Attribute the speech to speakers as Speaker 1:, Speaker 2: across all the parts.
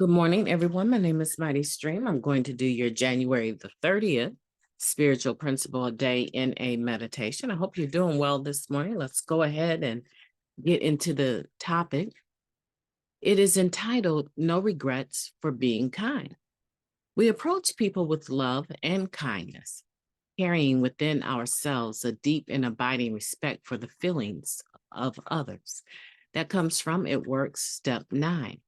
Speaker 1: Good morning, everyone. My name is MightyStream. I'm going to do your January the 30th Spiritual Principle a Day in a Meditation. I hope you're doing well this morning. Let's go ahead and get into the topic. It is entitled, No Regrets for Being Kind. We approach people with love and kindness, carrying within ourselves a deep and abiding respect for the feelings of others. That comes from It Works, Step 9.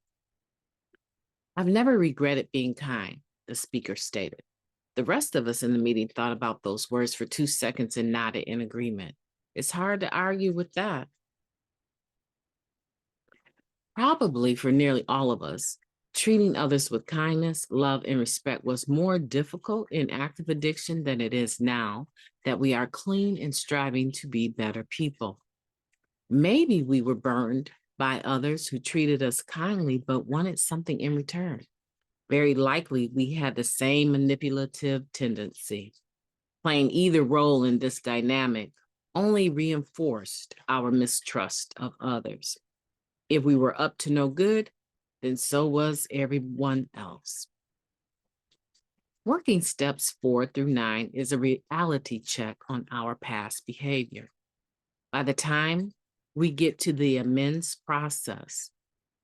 Speaker 1: I've never regretted being kind, the speaker stated. The rest of us in the meeting thought about those words for 2 seconds and nodded in agreement. It's hard to argue with that. Probably for nearly all of us, treating others with kindness, love, and respect was more difficult in active addiction than it is now that we are clean and striving to be better people. Maybe we were burned by others who treated us kindly but wanted something in return. Very likely we had the same manipulative tendency. Playing either role in this dynamic only reinforced our mistrust of others. If we were up to no good, then so was everyone else. Working steps 4 through 9 is a reality check on our past behavior. By the time we get to the amends process,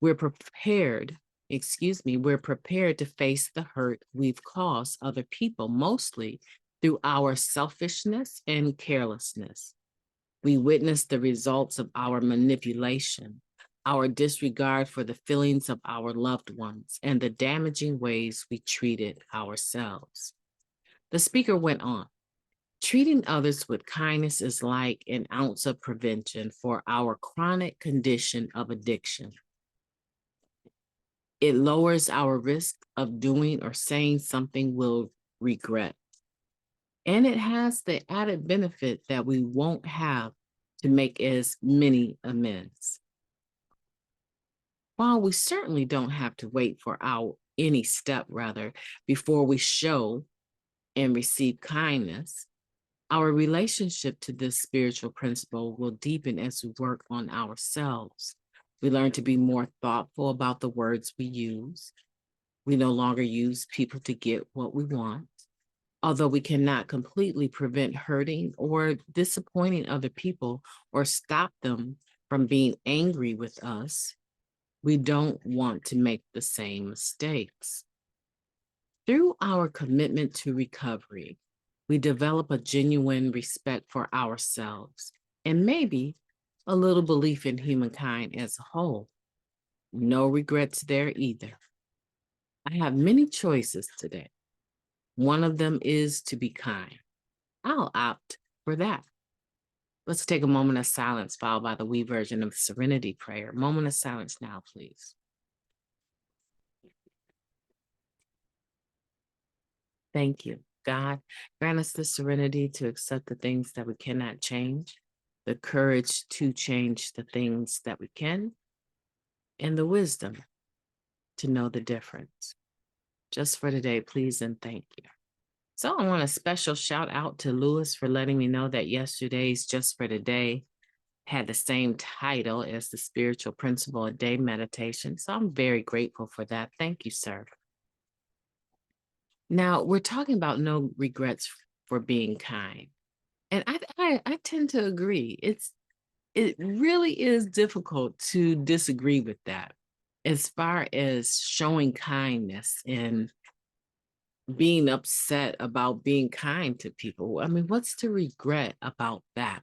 Speaker 1: we're prepared to face the hurt we've caused other people, mostly through our selfishness and carelessness. We witness the results of our manipulation, our disregard for the feelings of our loved ones, and the damaging ways we treated ourselves. The speaker went on. Treating others with kindness is like an ounce of prevention for our chronic condition of addiction. It lowers our risk of doing or saying something we'll regret. And it has the added benefit that we won't have to make as many amends. While we certainly don't have to wait for any step before we show and receive kindness, our relationship to this spiritual principle will deepen as we work on ourselves. We learn to be more thoughtful about the words we use. We no longer use people to get what we want. Although we cannot completely prevent hurting or disappointing other people or stop them from being angry with us, we don't want to make the same mistakes. Through our commitment to recovery, we develop a genuine respect for ourselves and maybe a little belief in humankind as a whole. No regrets there either. I have many choices today. One of them is to be kind. I'll opt for that. Let's take a moment of silence followed by the we version of the Serenity Prayer. Moment of silence now, please. Thank you. God, grant us the serenity to accept the things that we cannot change, the courage to change the things that we can, and the wisdom to know the difference. Just for today, please and thank you. So I want a special shout out to Lewis for letting me know that yesterday's Just for Today had the same title as the Spiritual Principle a Day meditation. So I'm very grateful for that. Thank you, sir. Now, we're talking about no regrets for being kind. And I tend to agree. It really is difficult to disagree with that as far as showing kindness and being upset about being kind to people. I mean, what's to regret about that?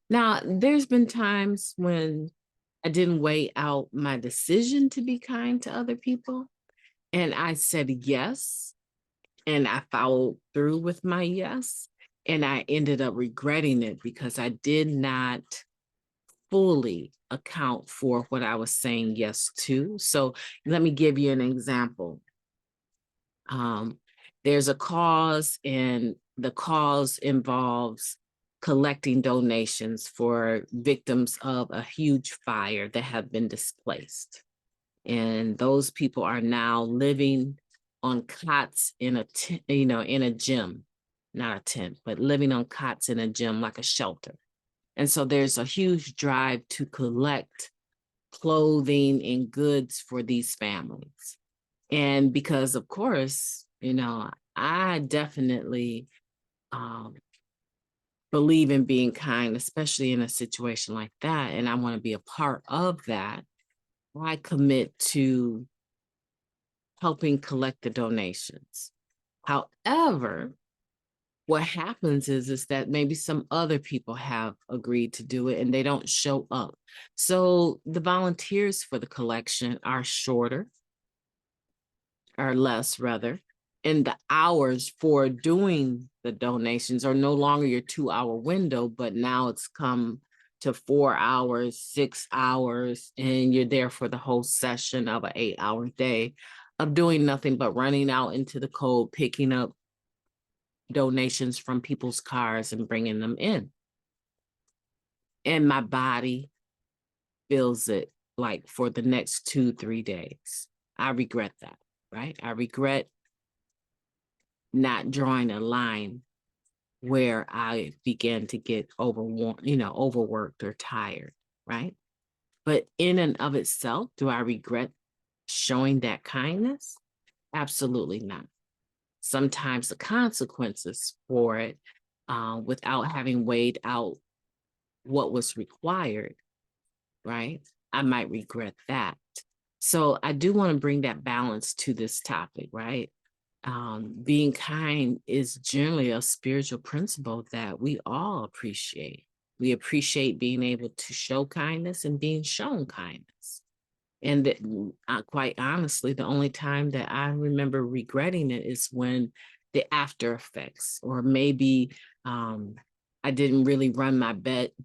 Speaker 1: Now, there's been times when I didn't weigh out my decision to be kind to other people, and I said yes, and I followed through with my yes, and I ended up regretting it because I did not fully account for what I was saying yes to. So let me give you an example. There's a cause, and the cause involves collecting donations for victims of a huge fire that have been displaced. And those people are now living on cots in a gym, not a tent, but living on cots in a gym like a shelter. And so there's a huge drive to collect clothing and goods for these families. And because, of course, I definitely um, believe in being kind, especially in a situation like that, and I want to be a part of that, I commit to helping collect the donations. However, what happens is that maybe some other people have agreed to do it and they don't show up. So the volunteers for the collection are shorter, or less rather, and the hours for doing the donations are no longer your 2-hour window, but now it's come to 4 hours, 6 hours, and you're there for the whole session of an 8-hour day of doing nothing but running out into the cold, picking up donations from people's cars and bringing them in. And my body feels it like for the next 2-3 days. I regret that, right? I regret not drawing a line where I began to get overworked or tired, right? But in and of itself, do I regret showing that kindness? Absolutely not. Sometimes the consequences for it, without having weighed out what was required, right? I might regret that. So I do want to bring that balance to this topic, right? Being kind is generally a spiritual principle that we all appreciate. We appreciate being able to show kindness and being shown kindness. And quite honestly, the only time that I remember regretting it is when the after effects, or maybe I didn't really run my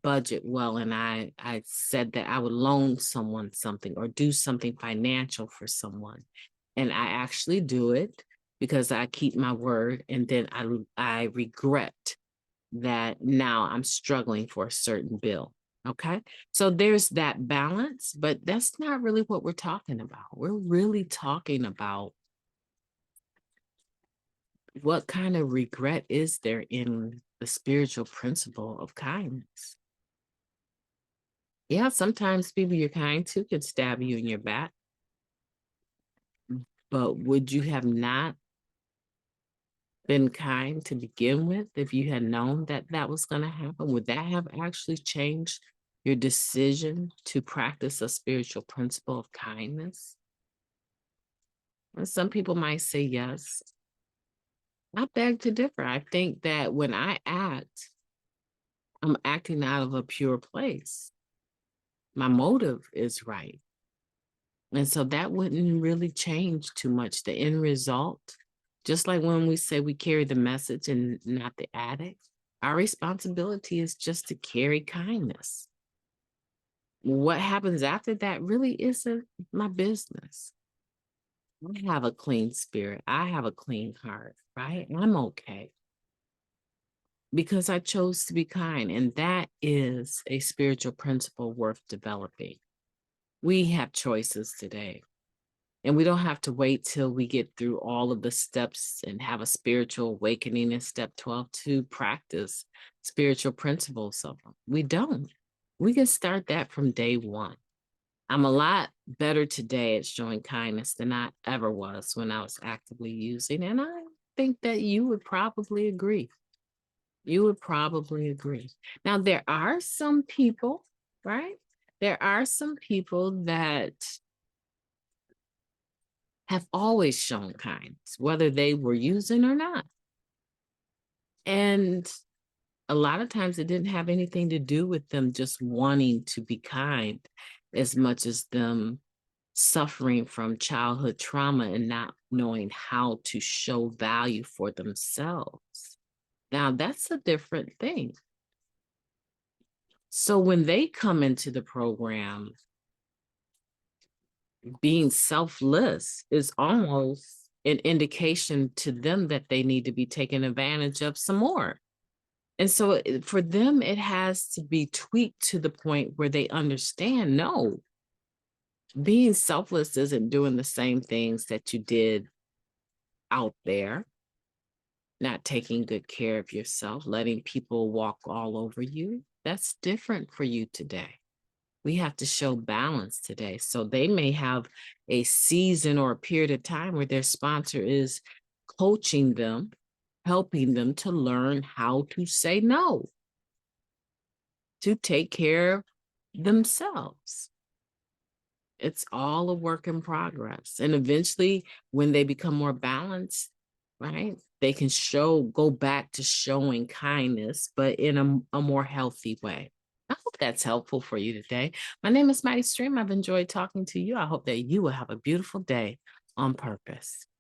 Speaker 1: budget well, and I said that I would loan someone something or do something financial for someone, and I actually do it because I keep my word, and then I regret that now I'm struggling for a certain bill. Okay. So there's that balance, but that's not really what we're talking about. We're really talking about what kind of regret is there in the spiritual principle of kindness. Yeah, sometimes people you're kind to could stab you in your back, but would you have not been kind to begin with if you had known that that was going to happen? Would that have actually changed your decision to practice a spiritual principle of kindness? And some people might say yes. I beg to differ. I think that when I act, I'm acting out of a pure place. My motive is right. And so that wouldn't really change too much. The end result, just like when we say we carry the message and not the addict, our responsibility is just to carry kindness. What happens after that really isn't my business. I have a clean spirit. I have a clean heart, right? I'm okay because I chose to be kind. And that is a spiritual principle worth developing. We have choices today. And we don't have to wait till we get through all of the steps and have a spiritual awakening in step 12 to practice spiritual principles of them. We don't. We can start that from day one. I'm a lot better today at showing kindness than I ever was when I was actively using. And I think that you would probably agree. You would probably agree. Now, there are some people, right? There are some people that have always shown kindness, whether they were using or not. And a lot of times it didn't have anything to do with them just wanting to be kind as much as them suffering from childhood trauma and not knowing how to show value for themselves. Now, that's a different thing. So when they come into the program, being selfless is almost an indication to them that they need to be taken advantage of some more. And so for them, it has to be tweaked to the point where they understand, no, being selfless isn't doing the same things that you did out there, not taking good care of yourself, letting people walk all over you. That's different for you today. we have to show balance today. So they may have a season or a period of time where their sponsor is coaching them, helping them to learn how to say no, to take care of themselves. It's all a work in progress. And eventually, when they become more balanced, right, they can go back to showing kindness, but in a more healthy way. I hope that's helpful for you today. My name is Mighty Stream. I've enjoyed talking to you. I hope that you will have a beautiful day on purpose.